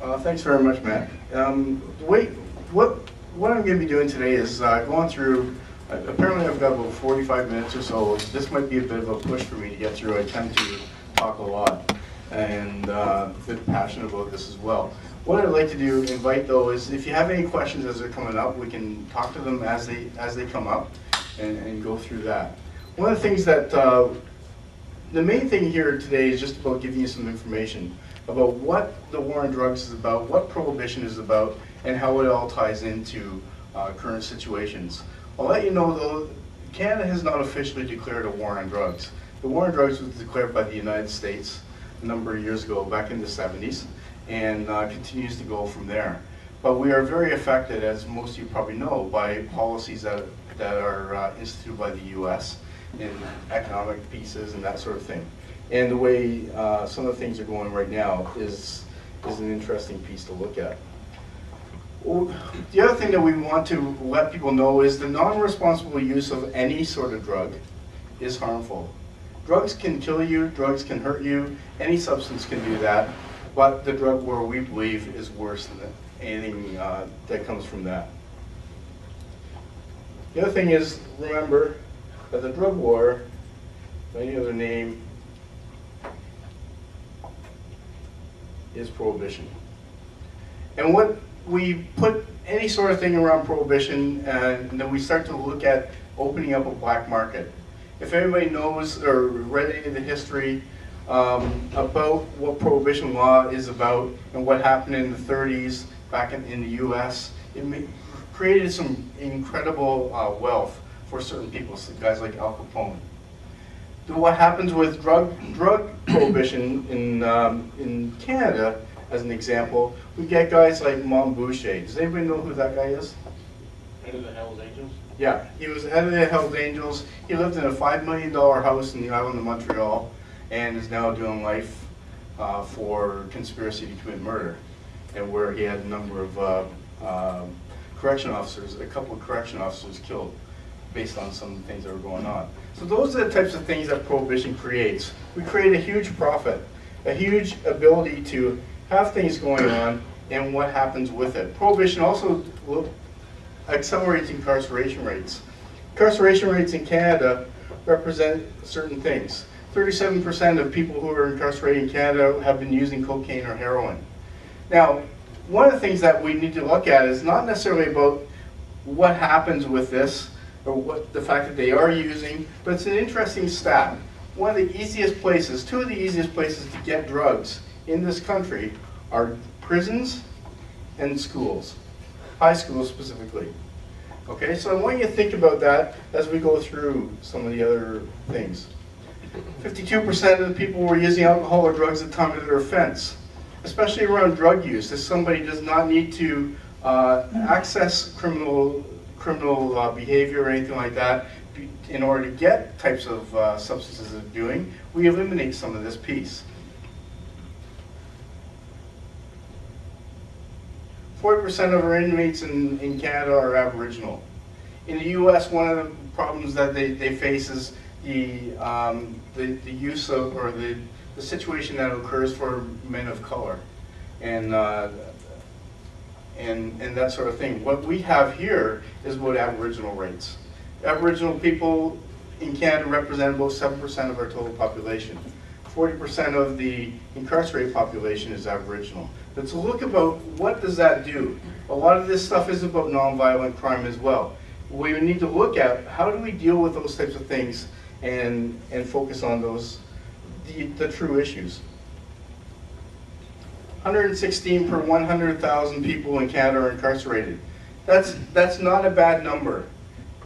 Thanks very much, Matt. What I'm going to be doing today is going through, apparently I've got about 45 minutes or so. This might be a bit of a push for me to get through. I tend to talk a lot and a bit passionate about this as well. What I'd like to do, invite though, is if you have any questions as they're coming up, we can talk to them as they come up and go through that. One of the things that, the main thing here today is just about giving you some information about what the war on drugs is about, what prohibition is about, and how it all ties into current situations. I'll let you know though, Canada has not officially declared a war on drugs. The war on drugs was declared by the United States a number of years ago, back in the 70s, and continues to go from there. But we are very affected, as most of you probably know, by policies that are instituted by the US in economic pieces and that sort of thing. And the way some of the things are going right now is an interesting piece to look at. The other thing that we want to let people know is the non-responsible use of any sort of drug is harmful. Drugs can kill you, drugs can hurt you, any substance can do that, but the drug war, we believe, is worse than anything that comes from that. The other thing is, remember that the drug war, by any other name, is prohibition. And what we put any sort of thing around prohibition, and then we start to look at opening up a black market. If anybody knows or read any of the history about what prohibition law is about and what happened in the 30s back in the US, it created some incredible wealth for certain people, guys like Al Capone. What happens with drug prohibition in Canada, as an example, we get guys like Mom Boucher. Does anybody know who that guy is? Head of the Hells Angels? Yeah, he was head of the Hells Angels. He lived in a $5 million house in the island of Montreal and is now doing life for conspiracy to commit murder, and where he had a number of correction officers, a couple of correction officers killed based on some things that were going on. So those are the types of things that prohibition creates. We create a huge profit, a huge ability to have things going on and what happens with it. Prohibition also accelerates incarceration rates. Incarceration rates in Canada represent certain things. 37% of people who are incarcerated in Canada have been using cocaine or heroin. Now, one of the things that we need to look at is not necessarily about what happens with this, or what the fact that they are using, but it's an interesting stat. One of the easiest places, two of the easiest places to get drugs in this country are prisons and schools, high schools specifically. Okay, so I want you to think about that as we go through some of the other things. 52% of the people were using alcohol or drugs at the time of their offense, especially around drug use. If somebody does not need to access criminal behavior or anything like that in order to get types of substances they're doing, we eliminate some of this piece. 40% of our inmates in Canada are Aboriginal. In the US, one of the problems that they face is the use of, or the situation that occurs for men of color and that sort of thing. What we have here is about Aboriginal rates. Aboriginal people in Canada represent about 7% of our total population. 40% of the incarcerated population is Aboriginal. But to look about what does that do? A lot of this stuff is about nonviolent crime as well. We need to look at how do we deal with those types of things and focus on those, the true issues. 116 per 100,000 people in Canada are incarcerated. That's not a bad number.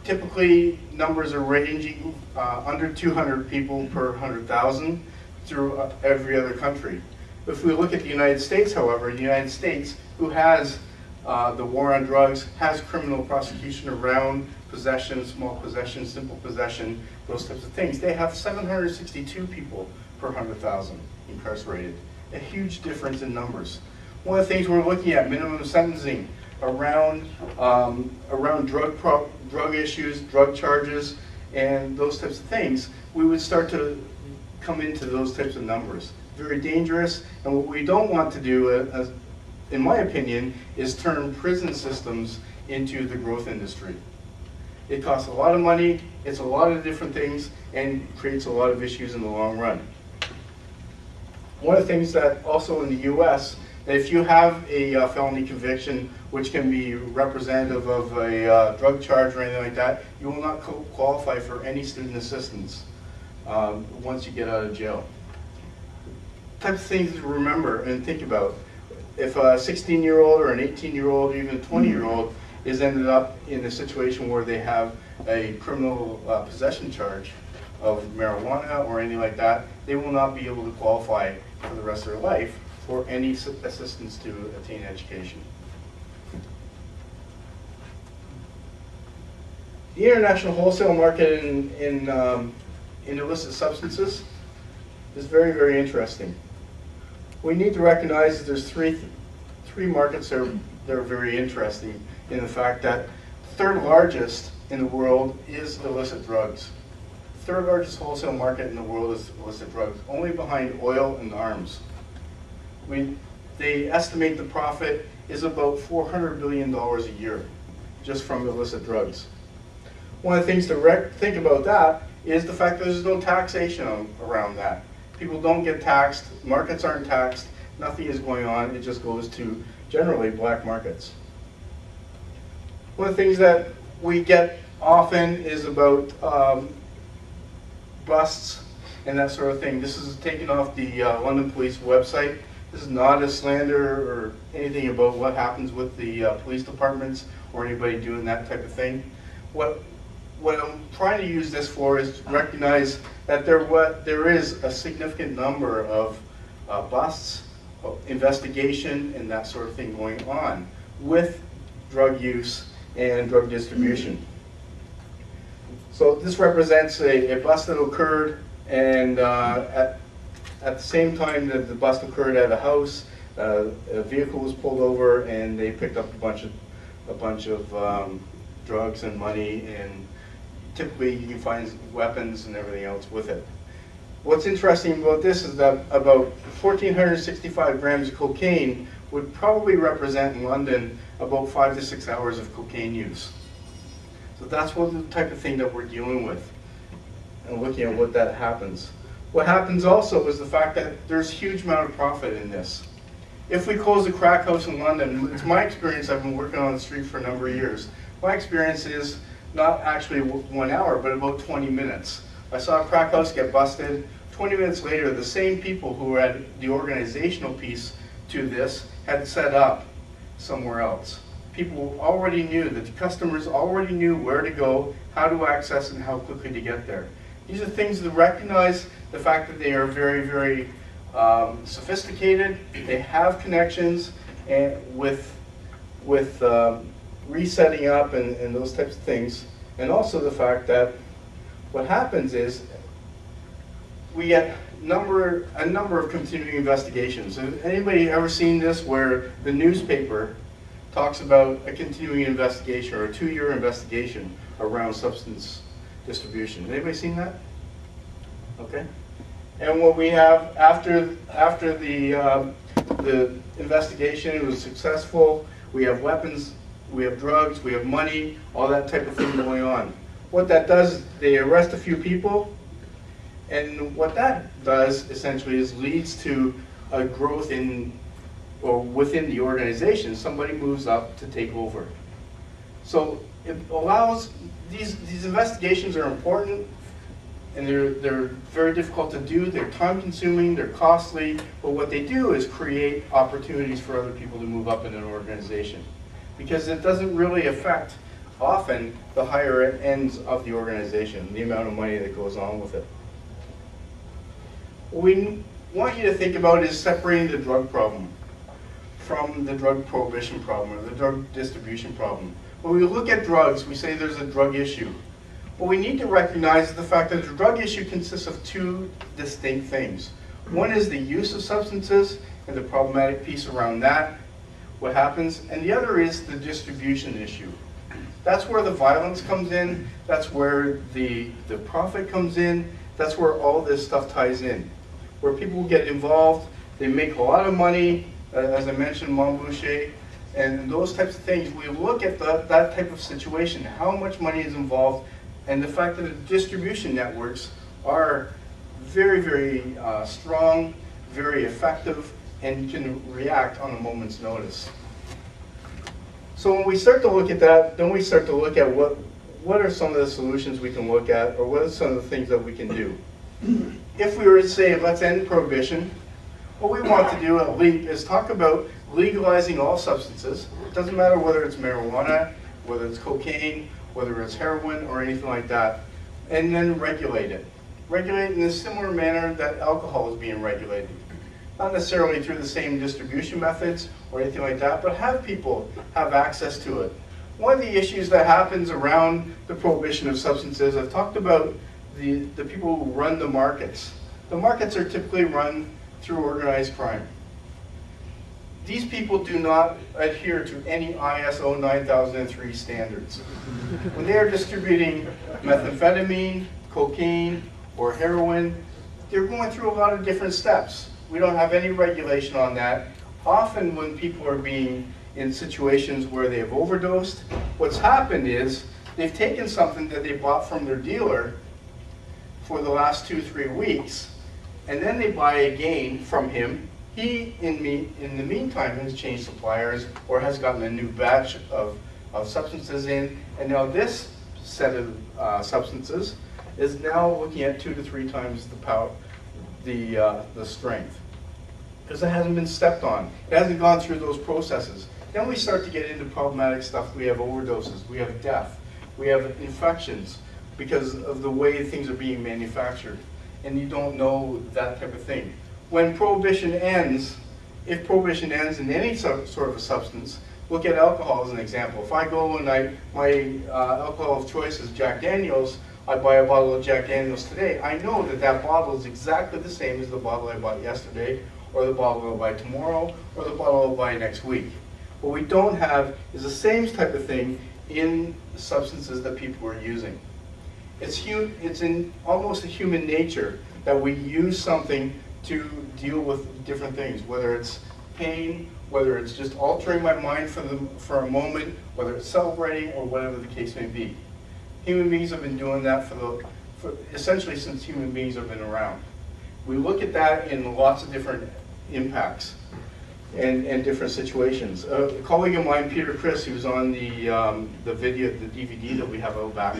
Typically, numbers are ranging under 200 people per 100,000 through every other country. If we look at the United States, however, the United States, who has the war on drugs, has criminal prosecution around possession, small possession, simple possession, those types of things. They have 762 people per 100,000 incarcerated. A huge difference in numbers. One of the things we're looking at, minimum sentencing around drug issues, drug charges, and those types of things, we would start to come into those types of numbers. Very dangerous, and what we don't want to do in my opinion, is turn prison systems into the growth industry. It costs a lot of money, it's a lot of different things, and creates a lot of issues in the long run. One of the things that also in the US, if you have a felony conviction, which can be representative of a drug charge or anything like that, you will not qualify for any student assistance once you get out of jail. Types of things to remember and think about. If a 16-year-old or an 18-year-old or even a 20-year-old is ended up in a situation where they have a criminal possession charge of marijuana or anything like that, they will not be able to qualify for the rest of their life for any assistance to attain education. The international wholesale market in illicit substances is very, very interesting. We need to recognize that there's three markets that are very interesting in the fact that the third largest in the world is illicit drugs. The third largest wholesale market in the world is illicit drugs, only behind oil and arms. They estimate the profit is about $400 billion a year just from illicit drugs. One of the things to think about that is the fact that there's no taxation around that. People don't get taxed, markets aren't taxed, nothing is going on, it just goes to generally black markets. One of the things that we get often is about busts and that sort of thing. This is taken off the London Police website. This is not a slander or anything about what happens with the police departments or anybody doing that type of thing. What I'm trying to use this for is to recognize that there is a significant number of busts, investigation, and that sort of thing going on with drug use and drug distribution. So this represents a bust that occurred, and at the same time that the bust occurred at a house, a vehicle was pulled over, and they picked up a bunch of drugs and money, and typically you can find weapons and everything else with it. What's interesting about this is that about 1,465 grams of cocaine would probably represent in London about 5 to 6 hours of cocaine use. So that's what the type of thing that we're dealing with and looking at what that happens. What happens also is the fact that there's a huge amount of profit in this. If we close a crack house in London, it's my experience, I've been working on the street for a number of years, my experience is not actually 1 hour, but about 20 minutes. I saw a crack house get busted. 20 minutes later, the same people who had the organizational piece to this had set up somewhere else. People already knew, that the customers already knew where to go, how to access, and how quickly to get there. These are things to recognize the fact that they are very, very sophisticated. They have connections and with resetting up and those types of things. And also the fact that what happens is we get a number of continuing investigations. Has anybody ever seen this where the newspaper talks about a continuing investigation or a 2-year investigation around substance distribution? Anybody seen that? Okay. And what we have after the investigation was successful, we have weapons, we have drugs, we have money, all that type of thing going on. What that does is they arrest a few people, and what that does essentially is leads to a growth in or within the organization. Somebody moves up to take over. So it allows these investigations are important, and they're very difficult to do. They're time consuming, they're costly, but what they do is create opportunities for other people to move up in an organization, because it doesn't really affect often the higher ends of the organization, the amount of money that goes on with it. What we want you to think about is separating the drug problem from the drug prohibition problem or the drug distribution problem. When we look at drugs, we say there's a drug issue. What we need to recognize is the fact that the drug issue consists of 2 distinct things. One is the use of substances and the problematic piece around that, what happens, and the other is the distribution issue. That's where the violence comes in, that's where the profit comes in, that's where all this stuff ties in. Where people get involved, they make a lot of money, as I mentioned, Montboucher, and those types of things. We look at that type of situation, how much money is involved, and the fact that the distribution networks are very, very strong, very effective, and can react on a moment's notice. So when we start to look at that, then we start to look at what are some of the solutions we can look at, or what are some of the things that we can do. If we were to say, let's end prohibition, what we want to do at LEAP is talk about legalizing all substances. It doesn't matter whether it's marijuana, whether it's cocaine, whether it's heroin, or anything like that, and then regulate it. Regulate it in a similar manner that alcohol is being regulated. Not necessarily through the same distribution methods or anything like that, but have people have access to it. One of the issues that happens around the prohibition of substances, I've talked about the people who run the markets. The markets are typically run through organized crime. These people do not adhere to any ISO 9003 standards. When they are distributing methamphetamine, cocaine, or heroin, they're going through a lot of different steps. We don't have any regulation on that. Often when people are being in situations where they have overdosed, what's happened is they've taken something that they bought from their dealer for the last 2-3 weeks, and then they buy again from him. He, in the meantime, has changed suppliers or has gotten a new batch of substances in, and now this set of substances is now looking at 2 to 3 times the power, the strength, because it hasn't been stepped on. It hasn't gone through those processes. Then we start to get into problematic stuff. We have overdoses, we have death, we have infections because of the way things are being manufactured, and you don't know that type of thing. When prohibition ends, if prohibition ends in any sort of a substance, look at alcohol as an example. If I go and my alcohol of choice is Jack Daniels, I buy a bottle of Jack Daniels today, I know that that bottle is exactly the same as the bottle I bought yesterday, or the bottle I'll buy tomorrow, or the bottle I'll buy next week. What we don't have is the same type of thing in substances that people are using. It's in almost a human nature that we use something to deal with different things, whether it's pain, whether it's just altering my mind for a moment, whether it's celebrating, or whatever the case may be. Human beings have been doing that for essentially since human beings have been around. We look at that in lots of different impacts and different situations. A colleague of mine, Peter Chris, who's on the video, the DVD that we have out back,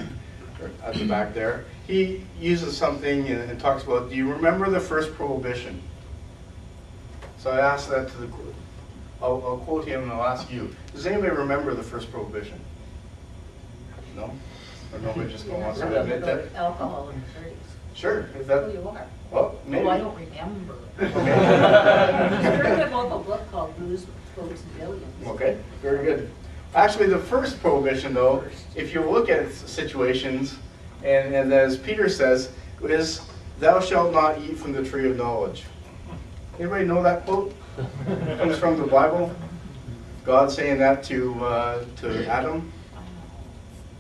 or at the back there, he uses something and talks about, do you remember the first prohibition? So I asked that to I'll quote him and I'll ask you. Does anybody remember the first prohibition? No? Or nobody just wants to admit that? Alcohol in the 30s. Sure. If that, Oh, you are? well, maybe. Oh, I don't remember. Okay. I read about a book called Booze, Boats, and Billions. Okay, very good. Actually, the first prohibition, though, if you look at situations, and as Peter says, is, thou shalt not eat from the tree of knowledge. Anybody know that quote? It comes from the Bible. God saying that to Adam.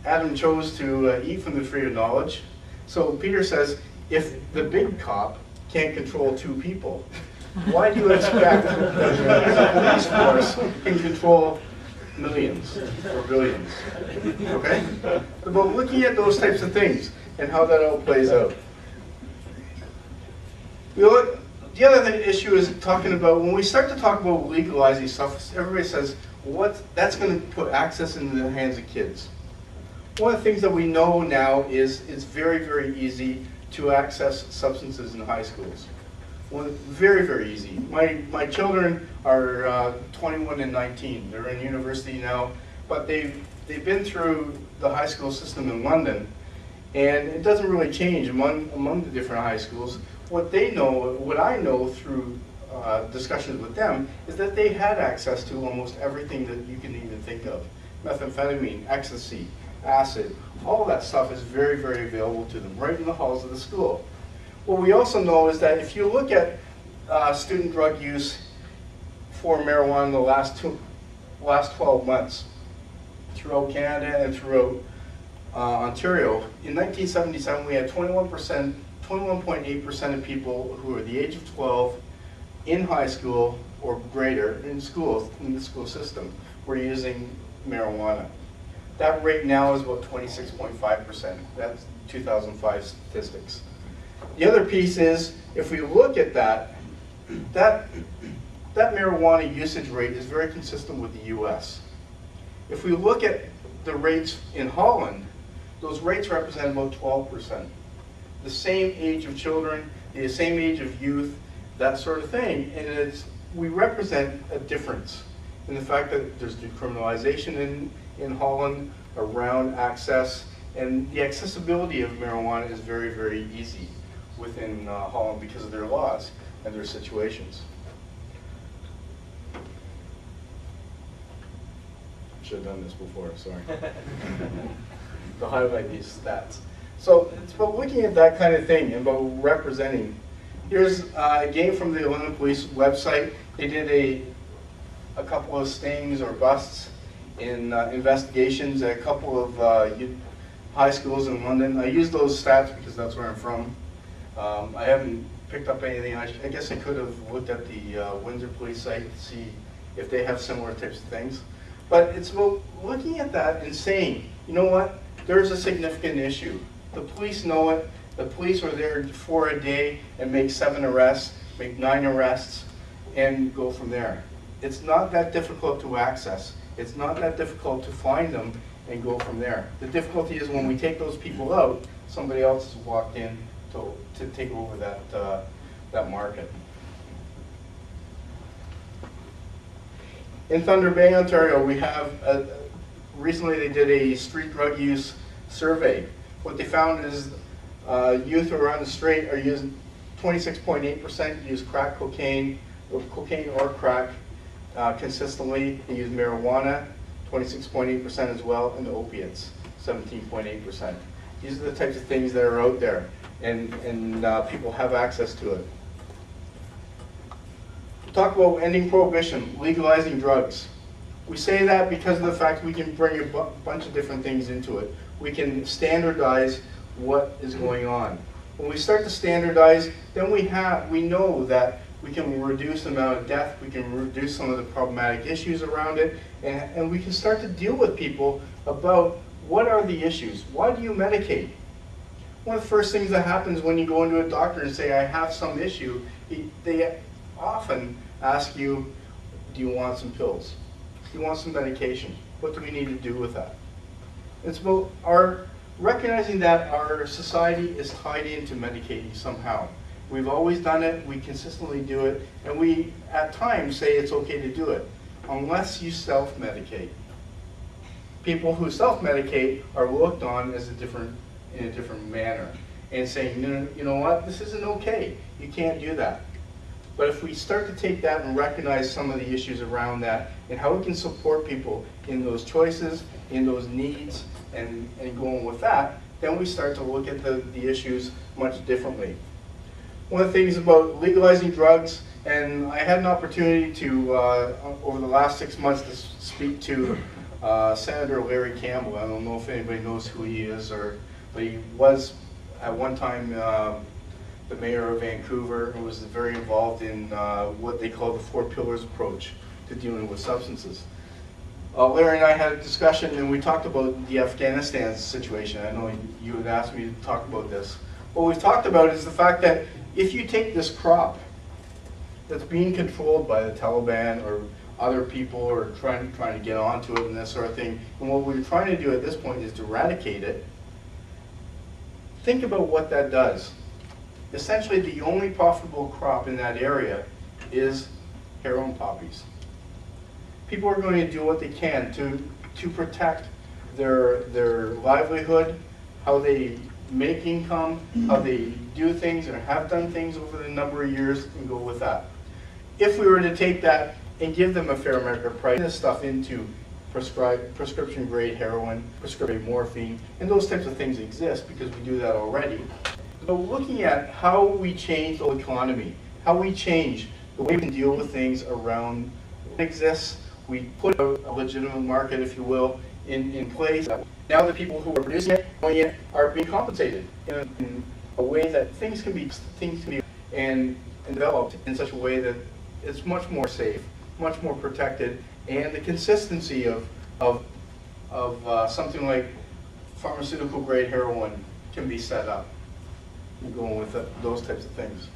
Adam chose to eat from the tree of knowledge. So Peter says, if the big cop can't control 2 people, why do you expect that the police force can control millions or billions? Okay? But looking at those types of things and how that all plays out. The other issue is talking about, when we start to talk about legalizing stuff, everybody says, well, that's going to put access into the hands of kids. One of the things that we know now is it's very, very easy to access substances in high schools. Very, very easy. My children are 21 and 19. They're in university now, but they've been through the high school system in London, and it doesn't really change among the different high schools. What they know, what I know through discussions with them, is that they had access to almost everything that you can even think of. Methamphetamine, ecstasy, acid, all that stuff is very, very available to them, right in the halls of the school. What we also know is that if you look at student drug use for marijuana in the last 12 months, throughout Canada and throughout Ontario, in 1977 we had 21.8% of people who are the age of 12 in high school or greater in schools, in the school system, were using marijuana. That rate now is about 26.5%. That's 2005 statistics. The other piece is, if we look at that marijuana usage rate is very consistent with the US. If we look at the rates in Holland, those rates represent about 12%. The same age of children, the same age of youth, that sort of thing, and we represent a difference in the fact that there's decriminalization in Holland around access, and the accessibility of marijuana is very, very easy within Holland because of their laws and their situations. Should have done this before, sorry. To highlight these stats. So it's about looking at that kind of thing and about representing. Here's again from the London Police website. They did a couple of stings or busts in investigations at a couple of high schools in London. I use those stats because that's where I'm from. I haven't picked up anything. I guess I could have looked at the Windsor Police site to see if they have similar types of things. But it's about looking at that and saying, you know what, there's a significant issue. The police know it. The police are there for a day and make 7 arrests, make 9 arrests, and go from there. It's not that difficult to access. It's not that difficult to find them and go from there. The difficulty is when we take those people out, somebody else has walked in to take over that market. In Thunder Bay, Ontario, we have, recently they did a street drug use survey. What they found is youth who are on the street are using 26.8% use crack cocaine or crack consistently. They use marijuana, 26.8% as well, and the opiates, 17.8%. These are the types of things that are out there, and people have access to it. Talk about ending prohibition, legalizing drugs. We say that because of the fact we can bring a bunch of different things into it. We can standardize what is going on. When we start to standardize, then we know that we can reduce the amount of death, we can reduce some of the problematic issues around it, and we can start to deal with people about what are the issues. Why do you medicate? One of the first things that happens when you go into a doctor and say, I have some issue, they often ask you, do you want some pills? Do you want some medication? What do we need to do with that? It's about recognizing that our society is tied into medicating somehow. We've always done it, we consistently do it, and we at times say it's okay to do it, unless you self-medicate. People who self-medicate are looked on as in a different manner, and saying, no, you know what, this isn't okay, you can't do that. But if we start to take that and recognize some of the issues around that, and how we can support people in those choices, in those needs, and going with that, then we start to look at the issues much differently. One of the things about legalizing drugs, and I had an opportunity to, over the last 6 months, to speak to Senator Larry Campbell. I don't know if anybody knows who he is, but he was at one time the mayor of Vancouver, and was very involved in what they call the 4 pillars approach to dealing with substances. Larry and I had a discussion, and we talked about the Afghanistan situation. I know you had asked me to talk about this. What we've talked about is the fact that if you take this crop that's being controlled by the Taliban or other people who are trying to get onto it and that sort of thing, and what we're trying to do at this point is to eradicate it, think about what that does. Essentially, the only profitable crop in that area is heroin poppies. People are going to do what they can to protect their livelihood, how they make income, how they do things or have done things over the number of years, and go with that. If we were to take that and give them a fair market price, this stuff into prescription grade heroin, prescription morphine, and those types of things exist because we do that already. So looking at how we change the economy, how we change the way we can deal with things around what exists, we put a legitimate market, if you will, in place. Now the people who are producing it, going in, are being compensated in a way that things can be, and and developed in such a way that it's much more safe, much more protected, and the consistency of something like pharmaceutical grade heroin can be set up. You're going with those types of things.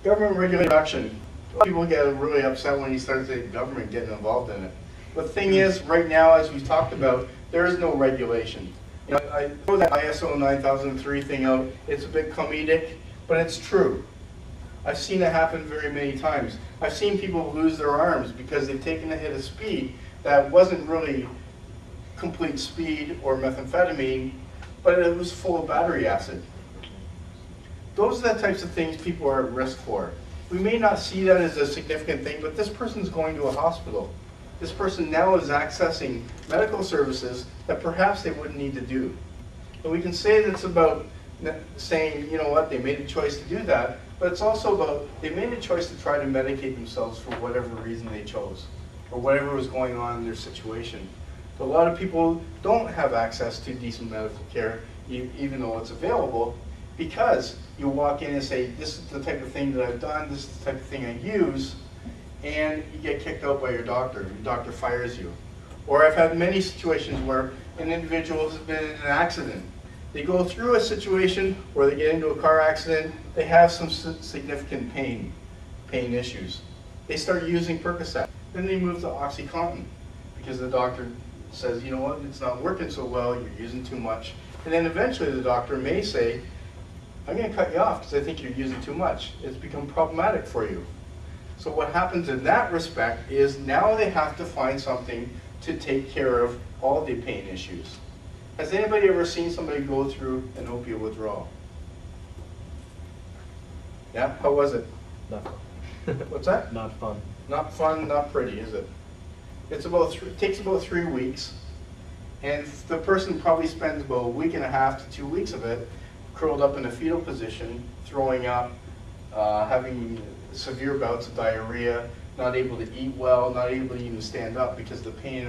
Government regulated production. People get really upset when you start the government getting involved in it. But the thing is, right now, as we talked about, there is no regulation. You know, I throw that ISO 9003 thing out. It's a bit comedic, but it's true. I've seen it happen very many times. I've seen people lose their arms because they've taken a hit of speed that wasn't really complete speed or methamphetamine, but it was full of battery acid. Those are the types of things people are at risk for. We may not see that as a significant thing, but this person's going to a hospital. This person now is accessing medical services that perhaps they wouldn't need to do. And we can say that it's about saying, you know what, they made a choice to do that, but it's also about they made a choice to try to medicate themselves for whatever reason they chose, or whatever was going on in their situation. But a lot of people don't have access to decent medical care, even though it's available, because you walk in and say, this is the type of thing that I've done, this is the type of thing I use, and you get kicked out by your doctor fires you. Or I've had many situations where an individual has been in an accident. They go through a situation where they get into a car accident, they have some significant pain issues. They start using Percocet. Then they move to OxyContin because the doctor says, you know what, it's not working so well, you're using too much. And then eventually the doctor may say, I'm going to cut you off because I think you're using too much. It's become problematic for you. So what happens in that respect is now they have to find something to take care of all the pain issues. Has anybody ever seen somebody go through an opiate withdrawal? Yeah, how was it? Not fun. What's that? Not fun. Not fun, not pretty, is it? It's about it takes about 3 weeks, and the person probably spends about a week and a half to 2 weeks of it curled up in a fetal position, throwing up, having severe bouts of diarrhea, not able to eat well, not able to even stand up because the pain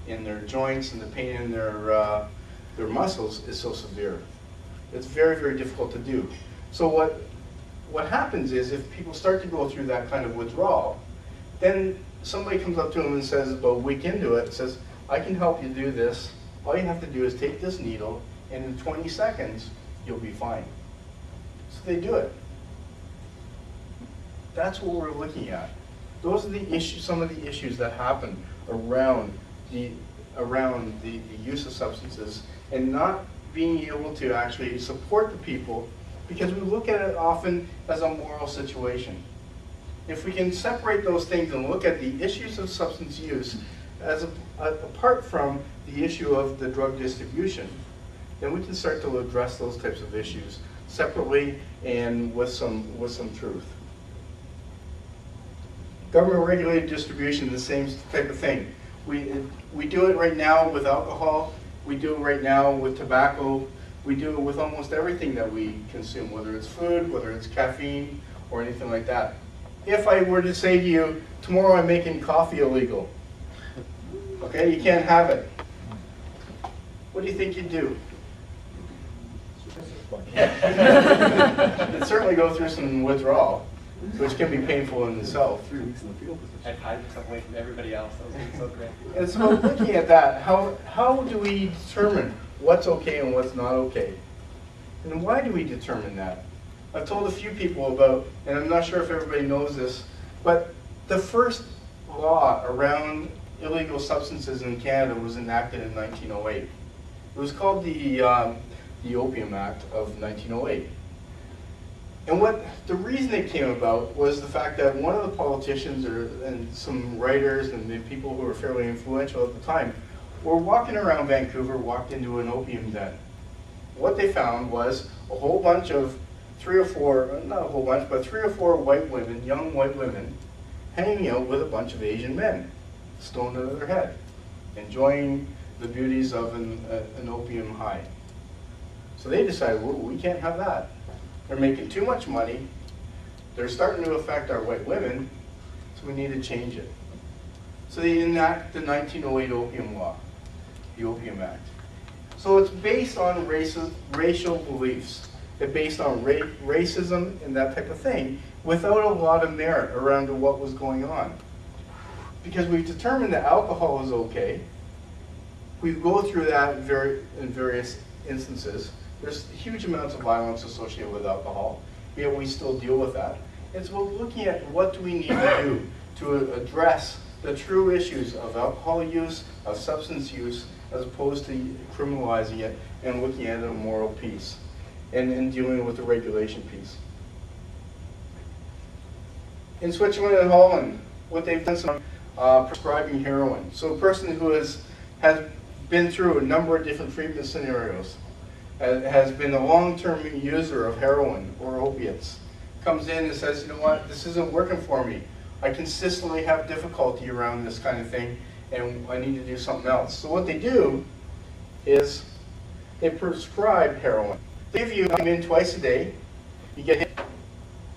in their joints and the pain in their muscles is so severe. It's very, very difficult to do. So what happens is if people start to go through that kind of withdrawal, then somebody comes up to them and says, about a week into it, says, I can help you do this. All you have to do is take this needle, and in 20 seconds, you'll be fine. So they do it. That's what we're looking at. Those are the issues, some of the issues that happen around the use of substances and not being able to actually support the people, because we look at it often as a moral situation. If we can separate those things and look at the issues of substance use as apart from the issue of the drug distribution, then we can start to address those types of issues separately and with some truth. Government regulated distribution, the same type of thing. We do it right now with alcohol. We do it right now with tobacco. We do it with almost everything that we consume, whether it's food, whether it's caffeine, or anything like that. If I were to say to you, tomorrow I'm making coffee illegal, okay, you can't have it. What do you think you'd do? You'd certainly go through some withdrawal, which can be painful in itself. 3 weeks in the field position. I'd hide myself away from everybody else. That was so great. And so looking at that, how do we determine what's okay and what's not okay? And why do we determine that? I've told a few people about, and I'm not sure if everybody knows this, but the first law around illegal substances in Canada was enacted in 1908. It was called the Opium Act of 1908. And the reason it came about was the fact that one of the politicians and some writers and the people who were fairly influential at the time were walking around Vancouver, walked into an opium den. What they found was a whole bunch of three or four white women, young white women, hanging out with a bunch of Asian men, stoned out of their head, enjoying the beauties of an opium high. So they decided, well, we can't have that. They're making too much money. They're starting to affect our white women, so we need to change it. So they enact the 1908 Opium Law, the Opium Act. So it's based on racial beliefs. They're based on racism and that type of thing, without a lot of merit around to what was going on. Because we've determined that alcohol is okay. We go through that in various instances. There's huge amounts of violence associated with alcohol, yet we still deal with that. It's about looking at what do we need to do to address the true issues of alcohol use, of substance use, as opposed to criminalizing it and looking at it a moral piece and dealing with the regulation piece. In Switzerland and Holland, what they've done is prescribing heroin. So a person who has been through a number of different treatment scenarios, has been a long-term user of heroin or opiates, comes in and says, you know what, this isn't working for me. I consistently have difficulty around this kind of thing, and I need to do something else. So what they do is they prescribe heroin. They give you come in twice a day, you get hit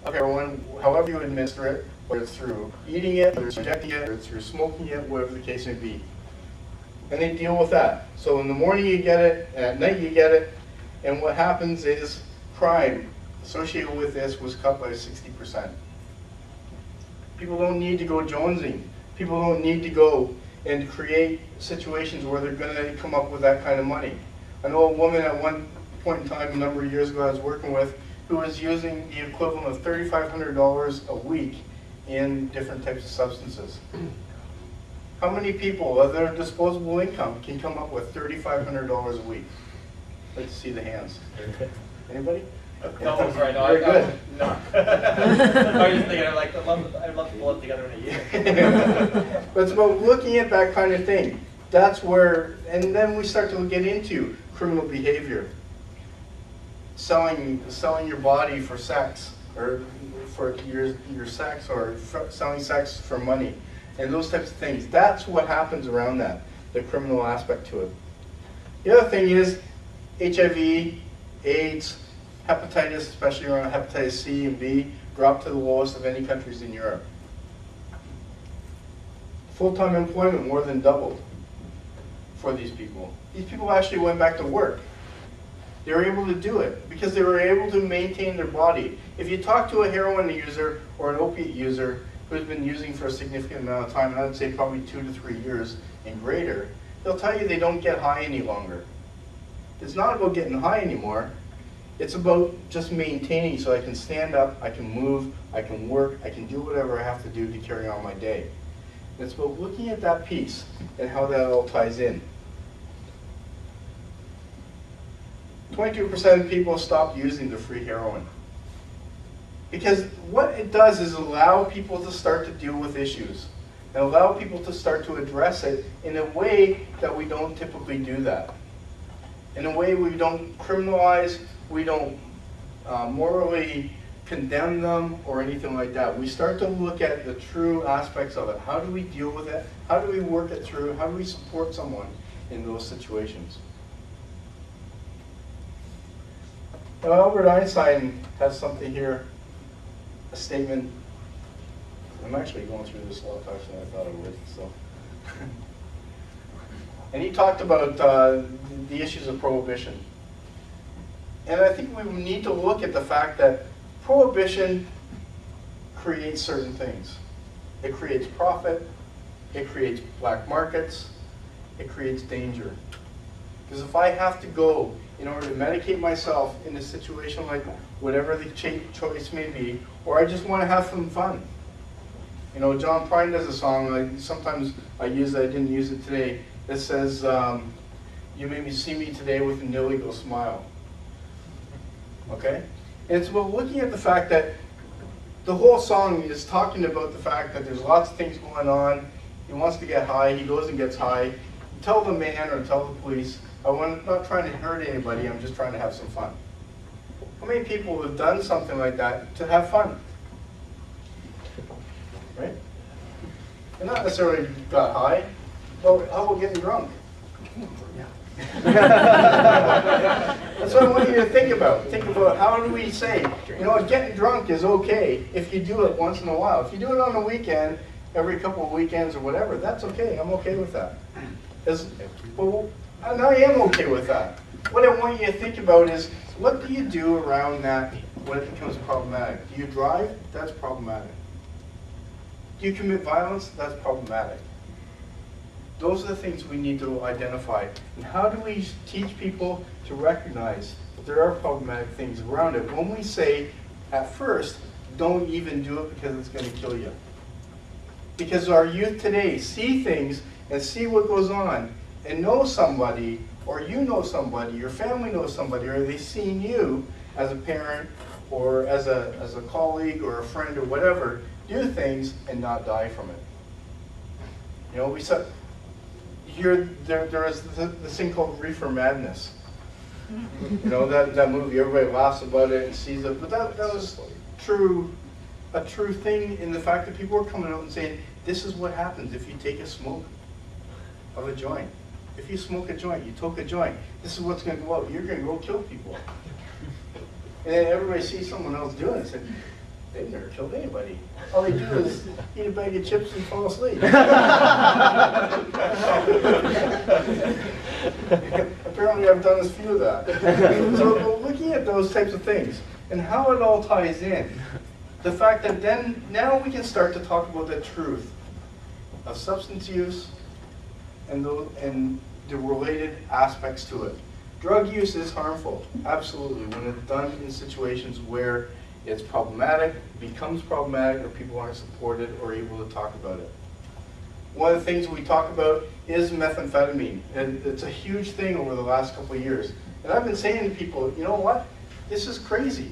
of heroin, however you administer it, whether it's through eating it, whether it's injecting it, whether it's through smoking it, whatever the case may be. And they deal with that. So in the morning you get it, and at night you get it, and what happens is crime associated with this was cut by 60%. People don't need to go jonesing. People don't need to go and create situations where they're going to come up with that kind of money. I know a woman at one point in time, a number of years ago, I was working with, who was using the equivalent of $3,500 a week in different types of substances. How many people of their disposable income can come up with $3,500 a week? I'd like to see the hands. Anybody? No, sorry, no. Very good. No. I was just thinking, I'd love to pull it together in a year. But it's about looking at that kind of thing. That's where, and then we start to get into criminal behavior. Selling your body for sex, or for your sex, or selling sex for money, and those types of things. That's what happens around that, the criminal aspect to it. The other thing is HIV, AIDS, hepatitis, especially around hepatitis C and B, dropped to the lowest of any countries in Europe. Full-time employment more than doubled for these people. These people actually went back to work. They were able to do it because they were able to maintain their body. If you talk to a heroin user or an opiate user who's been using for a significant amount of time, and I would say probably 2 to 3 years and greater, they'll tell you they don't get high any longer. It's not about getting high anymore. It's about just maintaining so I can stand up, I can move, I can work, I can do whatever I have to do to carry on my day. And it's about looking at that piece and how that all ties in. 22% of people stopped using the free heroin. Because what it does is allow people to start to deal with issues and allow people to start to address it in a way that we don't typically do that. In a way we don't criminalize, we don't morally condemn them or anything like that. We start to look at the true aspects of it. How do we deal with it? How do we work it through? How do we support someone in those situations? Now, Albert Einstein has something here, a statement. I'm actually going through this a lot faster than I thought I would. So, and he talked about the issues of prohibition. And I think we need to look at the fact that prohibition creates certain things. It creates profit, it creates black markets, it creates danger. Because if I have to go in order to medicate myself in a situation like whatever the choice may be, or I just want to have some fun. You know, John Prine does a song, sometimes I use it, I didn't use it today, that says, you made me see me today with an illegal smile. Okay? And it's about looking at the fact that the whole song is talking about the fact that there's lots of things going on. He wants to get high, he goes and gets high. Tell the man or tell the police, I'm not trying to hurt anybody, I'm just trying to have some fun. How many people have done something like that to have fun? Right? And not necessarily got high, but how about getting drunk? That's what I want you to think about. Think about how do we say, you know, getting drunk is okay if you do it once in a while. If you do it on a weekend, every couple of weekends or whatever, that's okay. I'm okay with that. Well, and I am okay with that. What I want you to think about is What do you do around that when it becomes problematic? Do you drive? That's problematic. Do you commit violence? That's problematic. Those are the things we need to identify. And how do we teach people to recognize that there are problematic things around it when we say, at first, don't even do it because it's going to kill you? Because our youth today see things and see what goes on and know somebody, or you know somebody, your family knows somebody, or they've seen you as a parent or as a colleague or a friend or whatever do things and not die from it. You know, we said here there is this thing called reefer madness. You know, that movie, everybody laughs about it and sees it, but that was a true thing in the fact that people were coming out and saying, this is what happens if you take a smoke of a joint. If you smoke a joint, you toke a joint, this is what's going to go out. You're going to go kill people. And then everybody sees someone else doing it and says, they've never killed anybody. All they do is eat a bag of chips and fall asleep. Apparently I've done as few of that. So looking at those types of things and how it all ties in, the fact that then now we can start to talk about the truth of substance use and the related aspects to it. Drug use is harmful, absolutely, when it's done in situations where it's problematic, becomes problematic, or people aren't supported or able to talk about it. One of the things we talk about is methamphetamine, and it's a huge thing over the last couple of years. And I've been saying to people, you know what? This is crazy.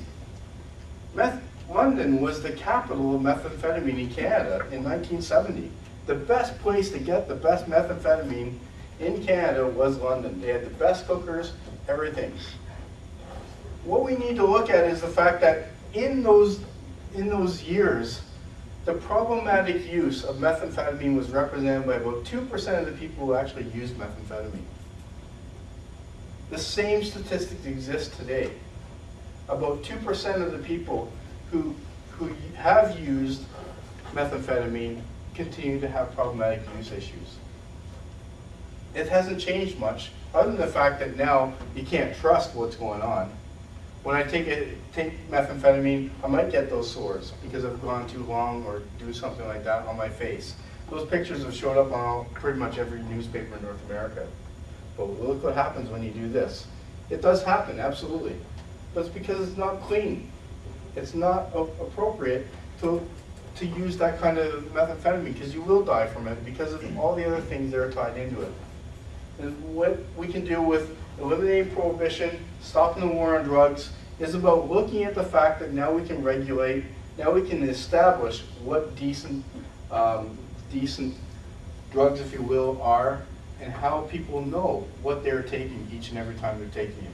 London was the capital of methamphetamine in Canada in 1970. The best place to get the best methamphetamine in Canada was London. They had the best cookers, everything. What we need to look at is the fact that in those years, the problematic use of methamphetamine was represented by about 2% of the people who actually used methamphetamine. The same statistics exist today. About 2% of the people who have used methamphetamine continue to have problematic use issues. It hasn't changed much, other than the fact that now you can't trust what's going on. When I take methamphetamine, I might get those sores because I've gone too long or do something like that on my face. Those pictures have showed up on pretty much every newspaper in North America. But look what happens when you do this. It does happen, absolutely. But it's because it's not clean. It's not appropriate to use that kind of methamphetamine because you will die from it because of all the other things that are tied into it. And what we can do with eliminating prohibition, stopping the war on drugs, is about looking at the fact that now we can regulate, now we can establish what decent drugs, if you will, are, and how people know what they're taking each and every time they're taking it.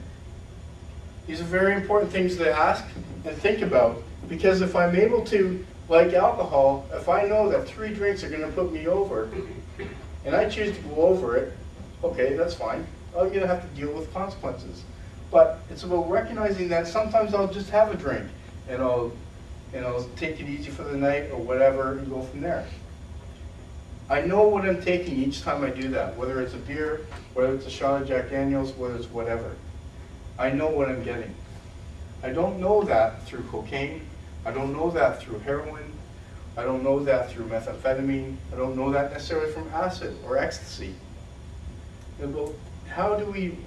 These are very important things to ask and think about, because if I'm able to, like alcohol, if I know that 3 drinks are going to put me over, and I choose to go over it, okay, that's fine. I'm going to have to deal with consequences. But it's about recognizing that sometimes I'll just have a drink, and I'll take it easy for the night or whatever, and go from there. I know what I'm taking each time I do that, whether it's a beer, whether it's a shot of Jack Daniels, whether it's whatever. I know what I'm getting. I don't know that through cocaine. I don't know that through heroin. I don't know that through methamphetamine. I don't know that necessarily from acid or ecstasy. Well, how do we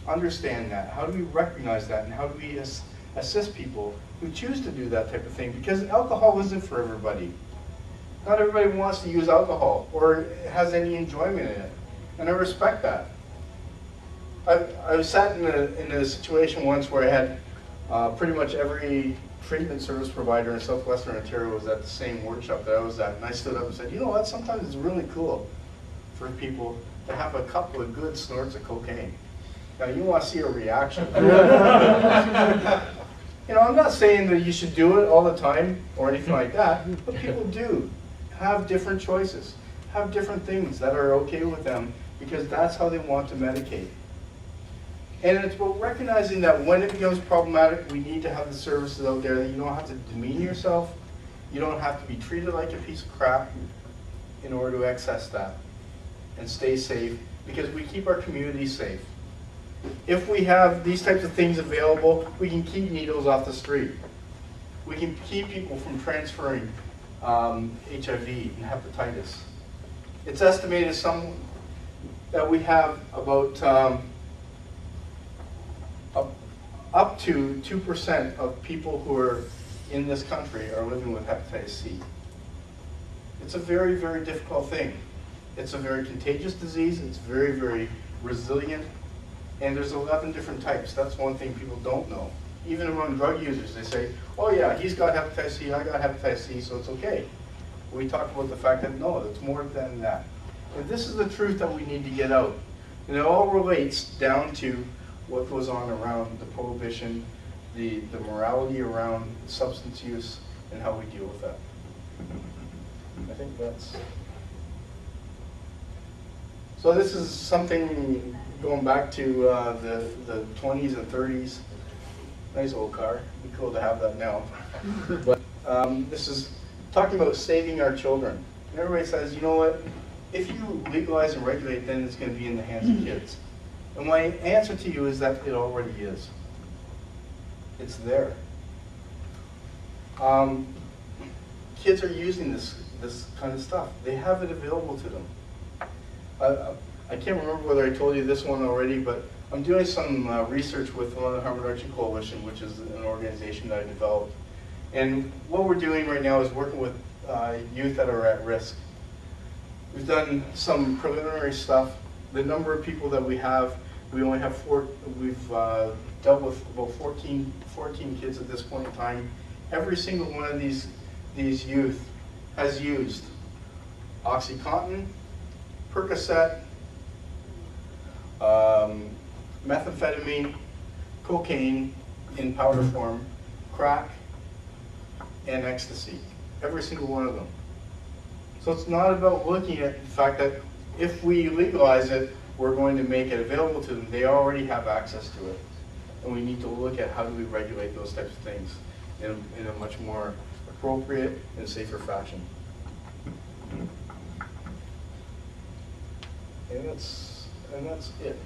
understand that? How do we recognize that? And how do we assist people who choose to do that type of thing? Because alcohol isn't for everybody. Not everybody wants to use alcohol or has any enjoyment in it. And I respect that. I sat in a situation once where I had pretty much every treatment service provider in southwestern Ontario was at the same workshop that I was at. And I stood up and said, you know what, sometimes it's really cool for people to have a couple of good snorts of cocaine. Now you want to see a reaction. You know, I'm not saying that you should do it all the time or anything like that, but people do have different choices, have different things that are okay with them because that's how they want to medicate. And it's about recognizing that when it becomes problematic, we need to have the services out there that you don't have to demean yourself, you don't have to be treated like a piece of crap in order to access that and stay safe, because we keep our communities safe. If we have these types of things available, we can keep needles off the street. We can keep people from transferring HIV and hepatitis. It's estimated that we have about up to 2% of people who are in this country are living with hepatitis C. It's a very, very difficult thing. It's a very contagious disease. It's very, very resilient. And there's 11 different types. That's one thing people don't know. Even among drug users, they say, oh yeah, he's got hepatitis C, I got hepatitis C, so it's okay. We talk about the fact that no, it's more than that. And this is the truth that we need to get out. And it all relates down to what goes on around the prohibition, the morality around substance use, and how we deal with that. I think that's... So this is something going back to the 20s and 30s. Nice old car. It'd be cool to have that now. But this is talking about saving our children. And everybody says, you know what? If you legalize and regulate, then it's going to be in the hands of kids. And my answer to you is that it already is. It's there. Kids are using this kind of stuff. They have it available to them. I can't remember whether I told you this one already, but I'm doing some research with the London Harvard Archery Coalition, which is an organization that I developed. And what we're doing right now is working with youth that are at risk. We've done some preliminary stuff. The number of people that we have, we only have we've dealt with about 14 kids at this point in time. Every single one of these youth has used OxyContin, Percocet, methamphetamine, cocaine in powder form, crack, and ecstasy. Every single one of them. So it's not about looking at the fact that if we legalize it, we're going to make it available to them. They already have access to it. And we need to look at how do we regulate those types of things in a much more appropriate and safer fashion. And that's it.